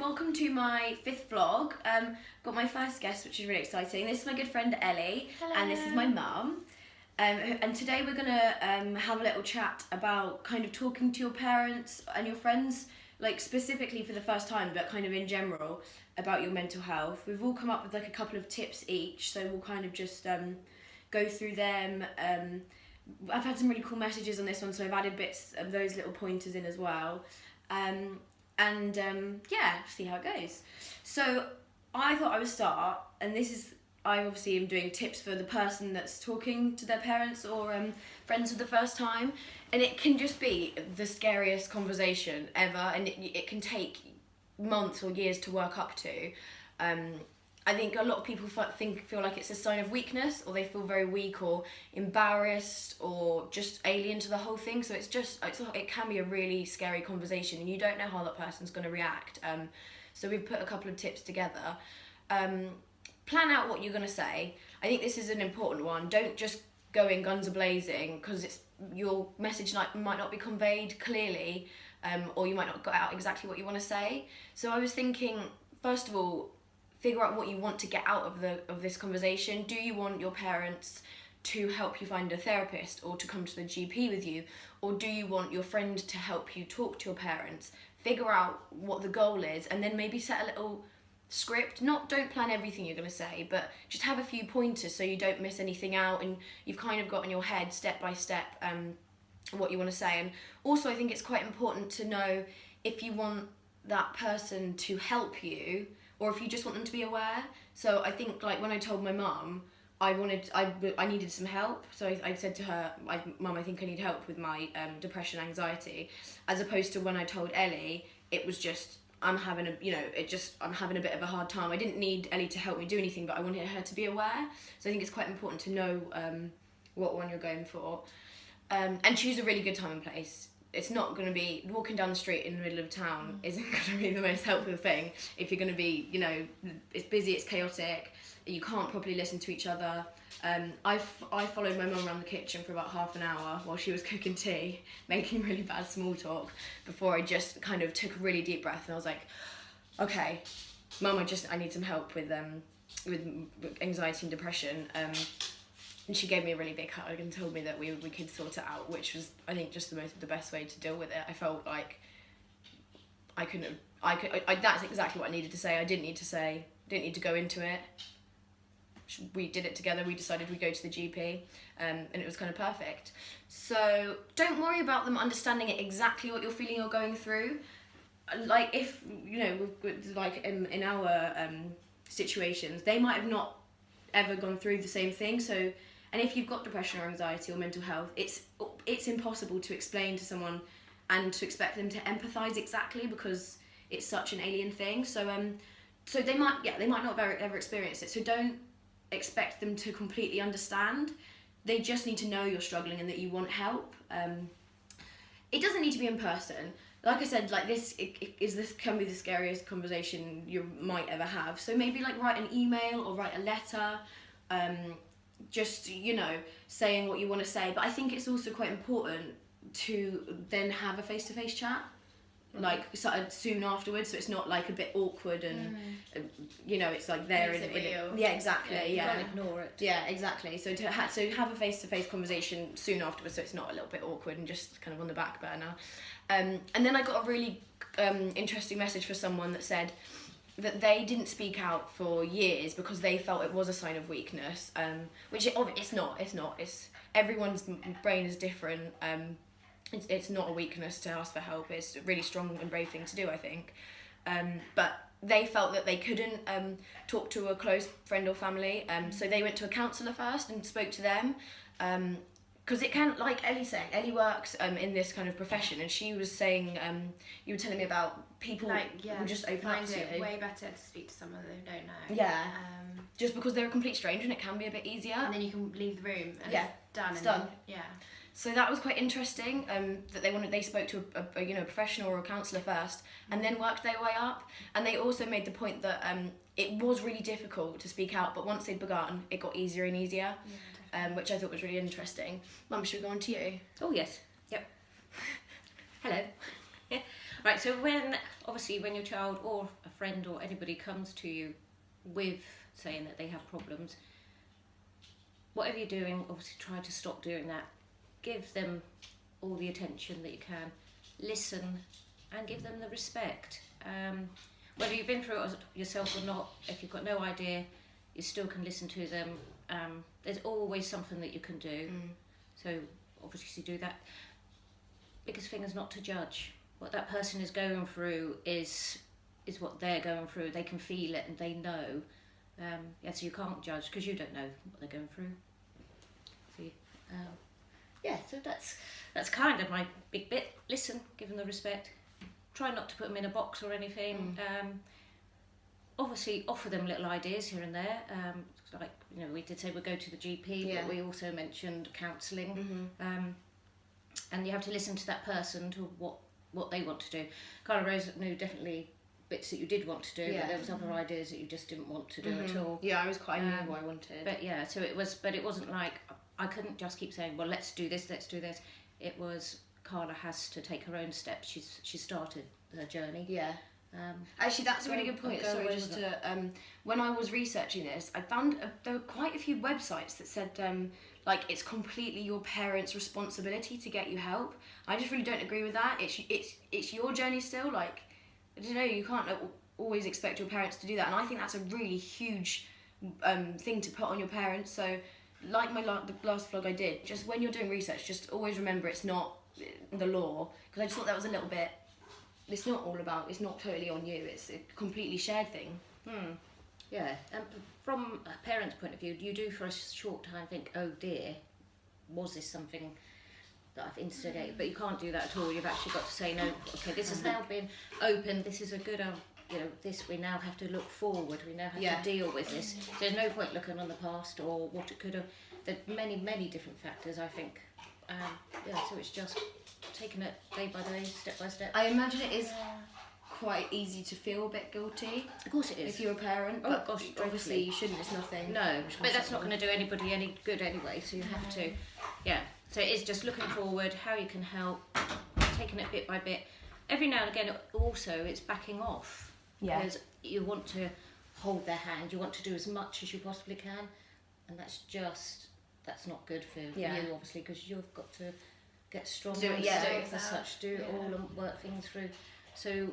welcome to my 5th vlog. Got my first guest, which is really exciting. This is my good friend Ellie. Hello. And this is my mum. And today we're gonna have a little chat about kind of talking to your parents and your friends, like specifically for the first time, but kind of in general, about your mental health. We've all come up with like a couple of tips each, so we'll kind of just go through them. I've had some really cool messages on this one, so I've added bits of those little pointers in as well. Yeah, see how it goes. So I thought I would start, and I obviously am doing tips for the person that's talking to their parents or friends for the first time, and it can just be the scariest conversation ever, and it can take months or years to work up to. I think a lot of people feel like it's a sign of weakness, or they feel very weak or embarrassed or just alien to the whole thing. So it can be a really scary conversation, and you don't know how that person's going to react. So we've put a couple of tips together. Plan out what you're going to say. I think this is an important one. Don't just go in guns a-blazing, because your message might not be conveyed clearly, or you might not get out exactly what you want to say. So I was thinking, first of all, figure out what you want to get out of this conversation. Do you want your parents to help you find a therapist or to come to the GP with you? Or do you want your friend to help you talk to your parents? Figure out what the goal is, and then maybe set a little script. Don't plan everything you're going to say, but just have a few pointers so you don't miss anything out, and you've kind of got in your head step by step what you want to say. And also I think it's quite important to know if you want that person to help you, or if you just want them to be aware. So I think, like, when I told my mum I needed some help, so I said to her, Mum, I think I need help with my depression, anxiety, as opposed to when I told Ellie, it was just, I'm having a bit of a hard time. I didn't need Ellie to help me do anything, but I wanted her to be aware. So I think it's quite important to know what one you're going for, and choose a really good time and place. It's not going to be walking down the street in the middle of town isn't going to be the most helpful thing if you're going to be, it's busy, it's chaotic, you can't properly listen to each other. I followed my mum around the kitchen for about half an hour while she was cooking tea, making really bad small talk, before I just kind of took a really deep breath, and I was like, okay, Mum, I need some help with anxiety and depression. And she gave me a really big hug and told me that we could sort it out, which was, I think, just the best way to deal with it. I felt like that's exactly what I needed to say. I didn't need to go into it. We did it together. We decided we'd go to the GP, and it was kind of perfect. So don't worry about them understanding exactly what you're feeling or going through. Like, if, like in our situations, they might have not ever gone through the same thing. So, and if you've got depression or anxiety or mental health, it's impossible to explain to someone and to expect them to empathise exactly, because it's such an alien thing. So they might not ever experience it. So don't expect them to completely understand. They just need to know you're struggling and that you want help. It doesn't need to be in person. Like I said, like this can be the scariest conversation you might ever have. So maybe like write an email or write a letter, just, saying what you want to say. But I think it's also quite important to then have a face-to-face chat, like soon afterwards, so it's not like a bit awkward and it's like there in it. Yeah, exactly. Yeah, you can't ignore it. Yeah, exactly. So to have a face-to-face conversation soon afterwards, so it's not a little bit awkward and just kind of on the back burner. And then I got a really interesting message for someone that said that they didn't speak out for years because they felt it was a sign of weakness, which it's not. It's everyone's brain is different. It's not a weakness to ask for help. It's a really strong and brave thing to do, I think. But they felt that they couldn't talk to a close friend or family, so they went to a counsellor first and spoke to them. Because it can, like Ellie's saying, Ellie works in this kind of profession, and she was saying, you were telling me about people who just open up to you. Find it way better to speak to someone they don't know. Yeah. Just because they're a complete stranger, and it can be a bit easier. And then you can leave the room and it's done. Yeah. So that was quite interesting, that they spoke to a professional or a counsellor first, and then worked their way up. And they also made the point that it was really difficult to speak out, but once they'd begun, it got easier and easier. Yeah. Which I thought was really interesting. Mum, should we go on to you? Oh yes, yep. Hello. Yeah. Right, so when your child or a friend or anybody comes to you with saying that they have problems, whatever you're doing, obviously try to stop doing that. Give them all the attention that you can. Listen and give them the respect. Whether you've been through it yourself or not, if you've got no idea, you still can listen to them. There's always something that you can do. So obviously do that. Biggest thing is not to judge. What that person is going through is what they're going through. They can feel it and they know. So you can't judge because you don't know what they're going through. So, so that's kind of my big bit. Listen, give them the respect. Try not to put them in a box or anything. Obviously offer them little ideas here and there. Like, we did say we'd go to the GP, but we also mentioned counselling. And you have to listen to that person, to what they want to do. Carla Rose knew definitely bits that you did want to do, but there was other ideas that you just didn't want to do at all. Yeah, I knew what I wanted. But yeah, so it wasn't like I couldn't just keep saying, well, let's do this. It was Carla has to take her own steps. She started her journey. Yeah. Actually, that's a really good point. Sorry, just to when I was researching this, I found there were quite a few websites that said like it's completely your parents' responsibility to get you help. I just really don't agree with that. It's your journey still. Like, I don't know, you can't always expect your parents to do that, and I think that's a really huge thing to put on your parents. So, like the last vlog I did, just when you're doing research, just always remember it's not the law, because I just thought that was a little bit. It's not totally on you. It's a completely shared thing. Yeah, and from a parent's point of view, you do for a short time think, oh dear, was this something that I've instigated? But you can't do that at all. You've actually got to say, no, okay, this has now been opened, this is a good, this, we now have to look forward, we now have to deal with this. So there's no point looking on the past or what it could have. There's many, many different factors, I think. So it's just taking it day by day, step by step. I imagine it is quite easy to feel a bit guilty. Of course it is. If you're a parent. Oh gosh, obviously you shouldn't. It's nothing. No, but that's not going to do anybody any good anyway. So you have to, So it is just looking forward, how you can help, taking it bit by bit. Every now and again, also it's backing off. Yeah. Because you want to hold their hand. You want to do as much as you possibly can, and that's not good for you, obviously, because you've got to get strong as such, do it all and work things through. So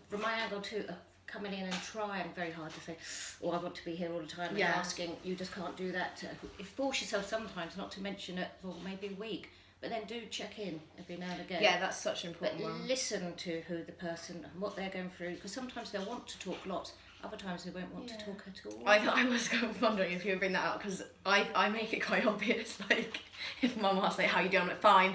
from my angle too, coming in and trying very hard to say, I want to be here all the time, and asking, you just can't do that. You force yourself sometimes not to mention it for maybe a week, but then do check in every now and again. Yeah, that's such an important one. Listen to who the person and what they're going through, because sometimes they'll want to talk lots, other times they won't want to talk at all. I was wondering if you would bring that up, because I make it quite obvious, like, if Mum asks, like, how you doing, I'm like, fine.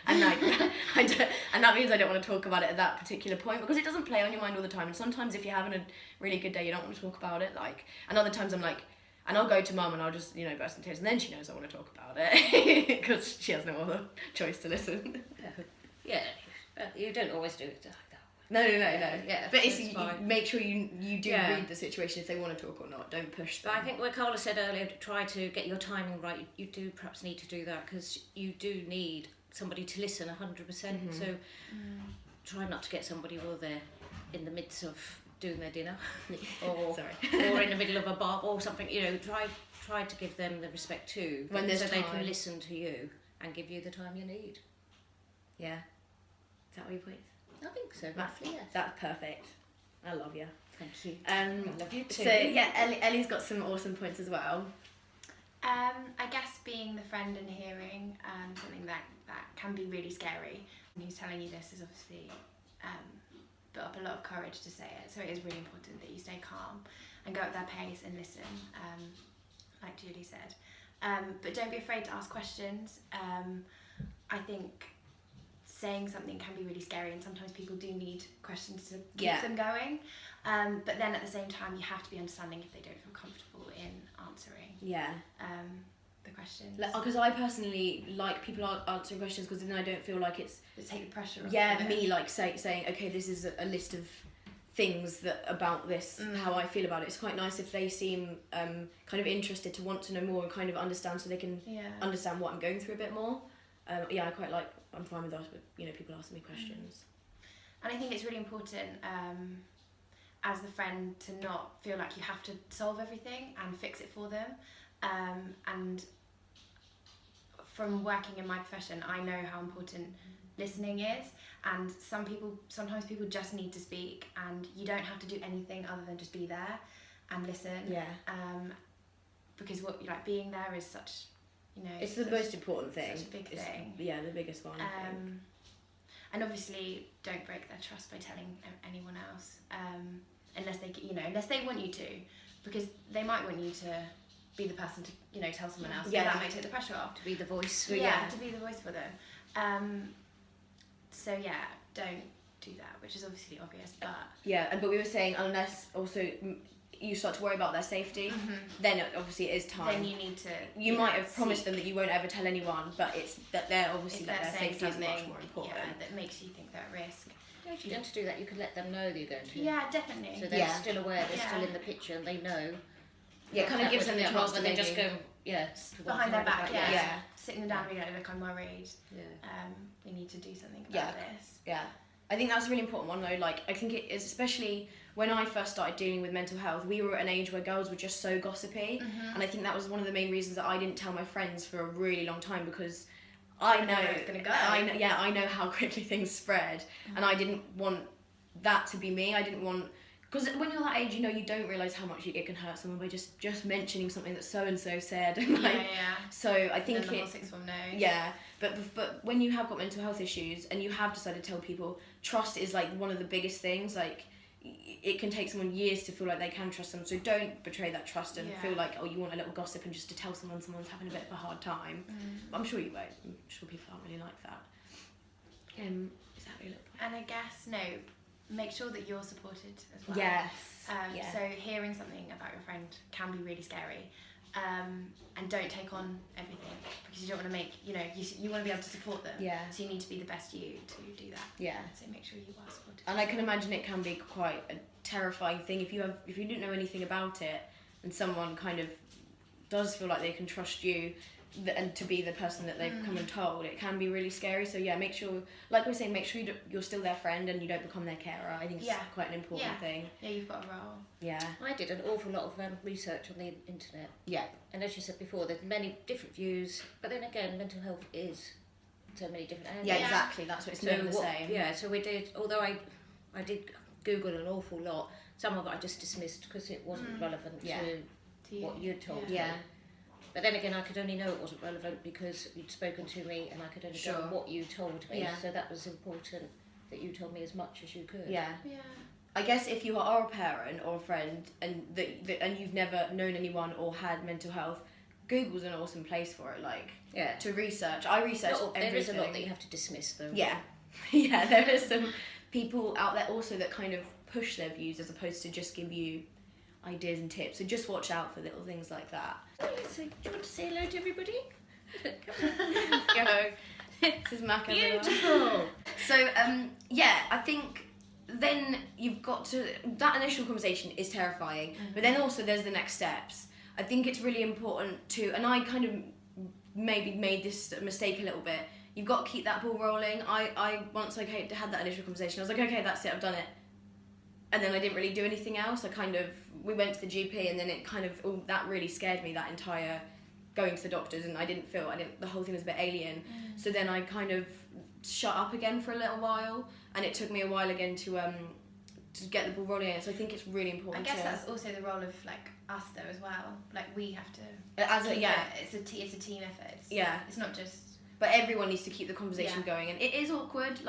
And like, and that means I don't want to talk about it at that particular point, because it doesn't play on your mind all the time. And sometimes if you're having a really good day, you don't want to talk about it. Like, and other times I'm like, and I'll go to Mum and I'll just, burst into tears, and then she knows I want to talk about it, because she has no other choice to listen. Yeah, you don't always do it like that. No. Yeah, but you make sure you do read the situation if they want to talk or not. Don't push them. But I think what Carla said earlier, try to get your timing right. You do perhaps need to do that, because you do need somebody to listen 100%. So try not to get somebody while they're in the midst of doing their dinner, or in the middle of a bar or something. Try to give them the respect too, when so they can listen to you and give you the time you need. Yeah. Is that what you put? I think so, roughly, yes. That's perfect. I love you. Thank you. I love you too. So Ellie's got some awesome points as well. I guess being the friend and hearing something that can be really scary. Who's telling you this is obviously put up a lot of courage to say it. So it is really important that you stay calm and go at their pace and listen, like Julie said. But don't be afraid to ask questions. I think saying something can be really scary, and sometimes people do need questions to keep them going. But then at the same time, you have to be understanding if they don't feel comfortable in answering the questions. Because I personally like people answering questions, because then I don't feel like it's... To take the pressure off. Yeah, me like saying, okay, this is a list of things that about this, how I feel about it. It's quite nice if they seem kind of interested to want to know more and kind of understand, so they can understand what I'm going through a bit more. I quite like... I'm fine with that, but people asking me questions. And I think it's really important as the friend to not feel like you have to solve everything and fix it for them. And from working in my profession, I know how important listening is, and sometimes people just need to speak, and you don't have to do anything other than just be there and listen. Yeah. Because being there is such, it's the most important thing. Such a big thing. Yeah, the biggest one. I think. And obviously, don't break their trust by telling anyone else, unless they want you to, because they might want you to be the person to tell someone else. Yeah. That might take the pressure off. To be the voice. To be the voice for them. So yeah, don't do that, which is obviously obvious, but but we were saying unless also you start to worry about their safety, then obviously it is time. then you need to. You might have promised them that you won't ever tell anyone, but it's that they're obviously if that they're their saying safety is something, much more important. that makes you think they're at risk. If you're going to do that, you could let them know that you're going to. Yeah, definitely. So they're still aware, they're still in the picture, and they know. Yeah, kind of gives them the trust, rather than just going, behind their back, yeah. sitting them down and being like, look, I'm worried. Yeah. We need to do something about this. Yeah. I think that's a really important one though. Like, I think it is, especially when I first started dealing with mental health, we were at an age where girls were just so gossipy, and I think that was one of the main reasons that I didn't tell my friends for a really long time, because I know it's gonna go. I know how quickly things spread, and I didn't want that to be me. I didn't want, because when you're that age, you don't realise how much it can hurt someone by just mentioning something that so and so said, and So I think and then the whole sixth form knows. Yeah, but when you have got mental health issues and you have decided to tell people, trust is like one of the biggest things. Like, it can take someone years to feel like they can trust them. So don't betray that trust and feel like, you want a little gossip and just to tell someone's having a bit of a hard time. I'm sure you won't. I'm sure people aren't really like that. Is that your little point? And I guess make sure that you're supported as well. Yes. So hearing something about your friend can be really scary, and don't take on everything, because you don't want to make you want to be able to support them. Yeah. So you need to be the best you to do that. Yeah. So make sure you are supported. And I can imagine it can be quite a terrifying thing if you didn't know anything about it, and someone kind of does feel like they can trust you and to be the person that they've come and told. It can be really scary. So yeah, make sure, like we're saying, make sure you're still their friend and you don't become their carer. I think it's quite an important thing. Yeah, you've got a role. Yeah. I did an awful lot of research on the internet. Yeah. And as you said before, there's many different views, but then again, mental health is so many different areas. Yeah, exactly. That's what it's never the same. Yeah, so we did, although I did Google an awful lot, some of it I just dismissed because it wasn't relevant to what you'd told me. Yeah. But then again, I could only know it wasn't relevant because you'd spoken to me and I could only go on what you told me. Yeah. So that was important, that you told me as much as you could. Yeah. Yeah. I guess if you are a parent or a friend and and you've never known anyone or had mental health, Google's an awesome place for it. Like, to research. I research everything. There is a lot that you have to dismiss, though. Yeah. Yeah, there are some people out there also that kind of push their views as opposed to just give you ideas and tips. So just watch out for little things like that. So, do you want to say hello to everybody? Go. This is Mac. Beautiful. So, I think then you've got to, that initial conversation is terrifying, but then also there's the next steps. I think it's really important to, and I kind of maybe made this mistake a little bit, you've got to keep that ball rolling. Once I had that initial conversation, I was like, okay, that's it, I've done it. And then I didn't really do anything else. We went to the GP, and then it kind of, that really scared me, that entire going to the doctors, and the whole thing was a bit alien. So then I kind of shut up again for a little while, and it took me a while again to get the ball rolling again. So I think it's really important. I guess that's also the role of us though as well. We have to. It's a team effort. It's not just. But everyone needs to keep the conversation going, and it is awkward.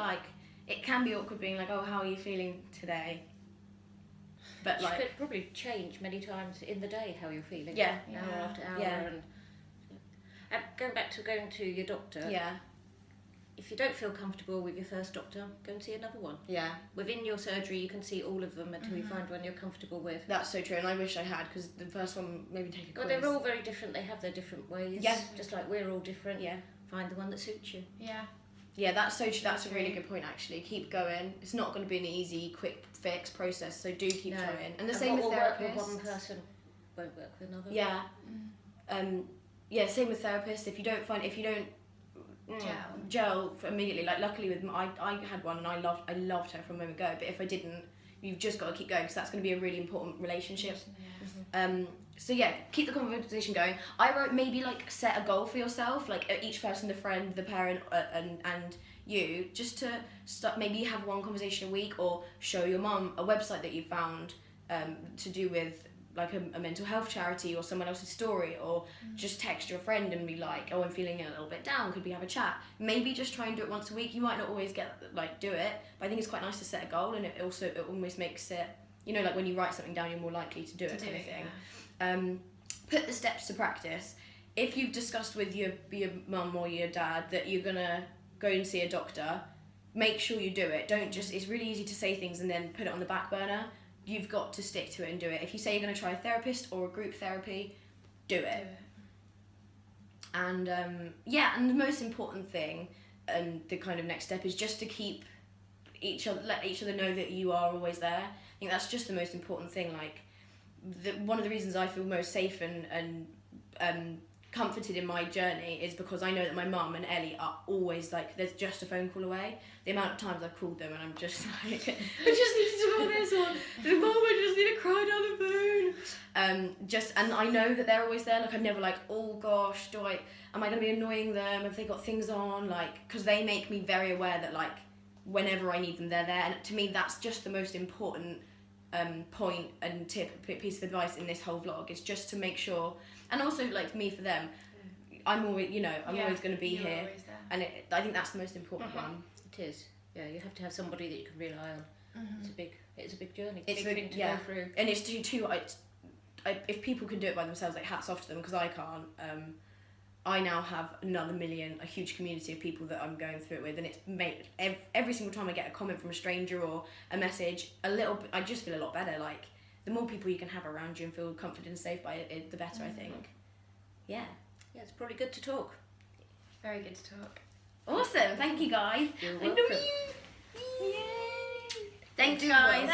It can be awkward being like, oh, how are you feeling today? But you could probably change many times in the day how you're feeling. Yeah. Hour after hour. And going back to going to your doctor. Yeah. If you don't feel comfortable with your first doctor, go and see another one. Yeah. Within your surgery, you can see all of them until you find one you're comfortable with. That's so true, and I wish I had, because the first one, maybe take a quiz. Well, they're all very different. They have their different ways. Yeah. Just like we're all different. Yeah. Find the one that suits you. Yeah. Yeah, that's so true. That's a really good point, actually. Keep going. It's not going to be an easy, quick fix process, so do keep trying. And the same with therapists. What will work with one person won't work with another. Yeah. Same with therapists. If you don't gel for immediately, luckily with I had one and I loved her from the moment go. But if I didn't, you've just got to keep going, because that's going to be a really important relationship. Yeah. So yeah, keep the conversation going. I wrote maybe like set a goal for yourself, like each person, the friend, the parent, and you, just to start, maybe have one conversation a week, or show your mum a website that you found to do with like a mental health charity or someone else's story, or just text your friend and be like, oh, I'm feeling a little bit down, could we have a chat? Maybe just try and do it once a week. You might not always do it, but I think it's quite nice to set a goal, and it almost makes it, you know, like when you write something down, you're more likely to do it, kind of thing. Put the steps to practice. If you've discussed with your mum or your dad that you're gonna go and see a doctor, make sure you do it. Don't just, it's really easy to say things and then put it on the back burner. You've got to stick to it and do it. If you say you're going to try a therapist or a group therapy, do it. And and the most important thing, and the kind of next step, is just to keep let each other know that you are always there. I think that's just the most important thing. Like, one of the reasons I feel most safe and comforted in my journey is because I know that my mum and Ellie are always like, there's just a phone call away. The amount of times I've called them and I'm just like, I just need to talk about this, or Mum, I just need to cry down the phone. And I know that they're always there. Like, I'm never like, oh gosh, am I going to be annoying them? Have they got things on? Like, because they make me very aware that like, whenever I need them, they're there. And to me, that's just the most important point and piece of advice in this whole vlog, is just to make sure. And also, like, me, for them, I'm always, I'm always going to be here, and I think that's the most important one. It is. Yeah, you have to have somebody that you can rely on. It's a big journey. It's a big thing to go through. And it's too. If people can do it by themselves, like, hats off to them, because I can't. I now have a huge community of people that I'm going through it with, and it's made every single time I get a comment from a stranger or a message, I just feel a lot better. Like, the more people you can have around you and feel comforted and safe by it, the better, I think. Yeah, it's probably good to talk. Very good to talk. Awesome, thank you guys. You're I love welcome. you. Yay. Thanks, guys.